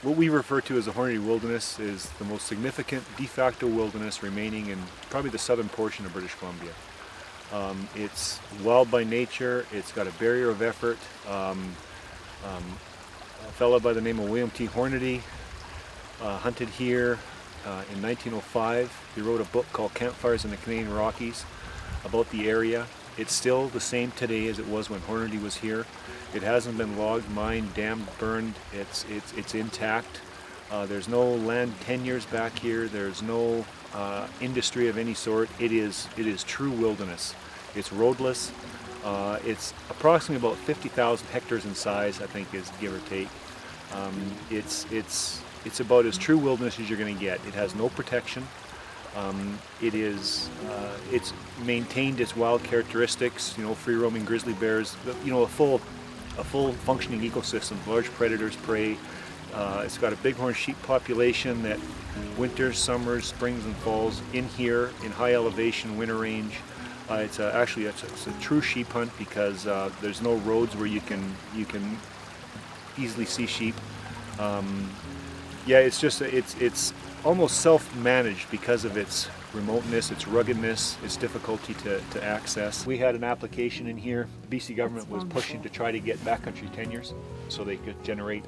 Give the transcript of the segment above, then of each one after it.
what we refer to as the Hornaday Wilderness is the most significant de facto wilderness remaining in probably the southern portion of British Columbia. It's wild by nature, it's got a barrier of effort. A fellow by the name of William T. Hornaday hunted here in 1905. He wrote a book called Campfires in the Canadian Rockies about the area. It's still the same today as it was when Hornaday was here. It hasn't been logged, mined, dammed, burned. It's intact. There's no land tenures back here. There's no industry of any sort. It is true wilderness. It's roadless. It's approximately about 50,000 hectares in size, I think, is give or take. It's about as true wilderness as you're going to get. It has no protection. It's maintained its wild characteristics, free roaming grizzly bears, a full functioning ecosystem, large predators, prey. It's got a bighorn sheep population that winters, summers, springs and falls in here in high elevation, winter range. It's a true sheep hunt because there's no roads where you can easily see sheep. It's almost self-managed because of its remoteness, its ruggedness, its difficulty to access. We had an application in here. The BC government was pushing to try to get backcountry tenures so they could generate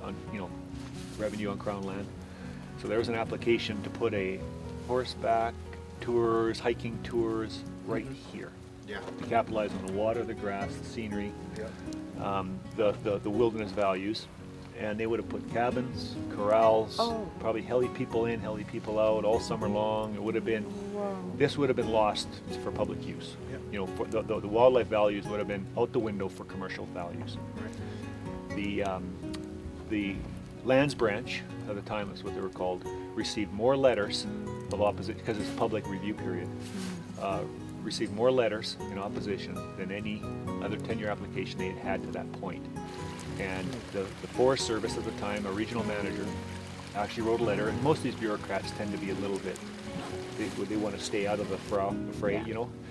revenue on Crown land. So there was an application to put a horseback tours, hiking tours right here. Yeah. To capitalize on the water, the grass, the scenery, the wilderness values. And they would have put cabins, corrals, probably heli people in, heli people out all summer long. It would have been, this would have been lost for public use. Yep. For the wildlife values would have been out the window for commercial values. Right. The Lands Branch, at the time that's what they were called, received more letters of opposition, because it's a public review period, received more letters in opposition than any other tenure application they had had to that point. And the Forest Service at the time, a regional manager, actually wrote a letter, and most of these bureaucrats tend to be a little bit, they want to stay out of the fray,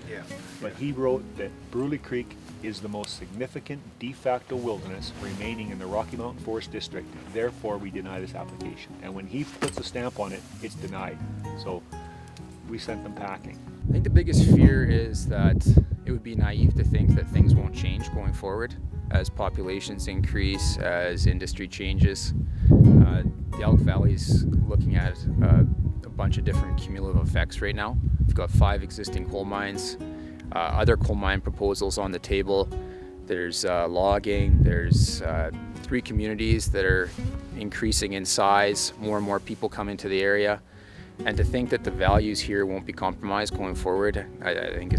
Yeah. But he wrote that Bruley Creek is the most significant de facto wilderness remaining in the Rocky Mountain Forest District, therefore we deny this application. And when he puts a stamp on it, it's denied. So we sent them packing. I think the biggest fear is that it would be naive to think that things won't change going forward as populations increase, as industry changes. The Elk Valley's looking at a bunch of different cumulative effects right now. We've got 5 existing coal mines, other coal mine proposals on the table. There's logging, there's 3 communities that are increasing in size, more and more people come into the area. And to think that the values here won't be compromised going forward, I think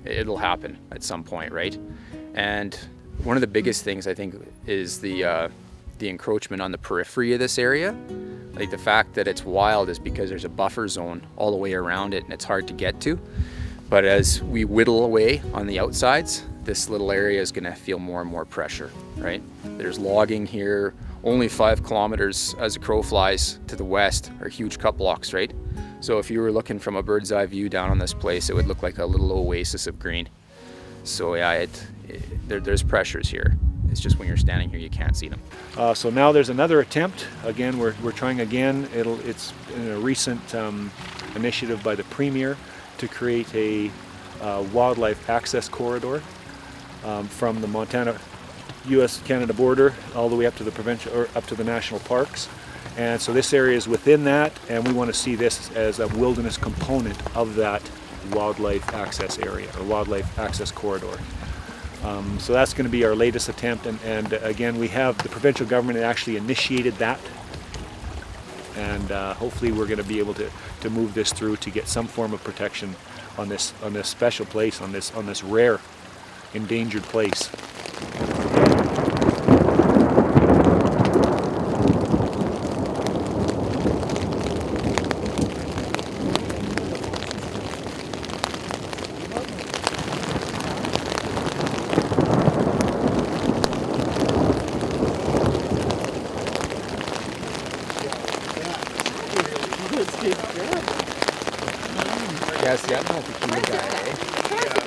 it'll happen at some point, right? And one of the biggest things I think is the encroachment on the periphery of this area. Like the fact that it's wild is because there's a buffer zone all the way around it and it's hard to get to. But as we whittle away on the outsides, this little area is going to feel more and more pressure, right? There's logging here, only 5 kilometers as a crow flies to the west are huge cut blocks, right? So if you were looking from a bird's eye view down on this place, it would look like a little oasis of green. So yeah, there's pressures here. It's just when you're standing here, you can't see them. So now there's another attempt. Again, we're trying again. It's in a recent initiative by the Premier to create a wildlife access corridor from the Montana U.S.-Canada border all the way up to the provincial or up to the national parks. And so this area is within that, and we want to see this as a wilderness component of that wildlife access area or wildlife access corridor. So that's going to be our latest attempt, and again, we have the provincial government actually initiated that, and hopefully we're going to be able to move this through to get some form of protection on this special place, on this rare endangered place. Yes, yeah, not the cool guy, eh?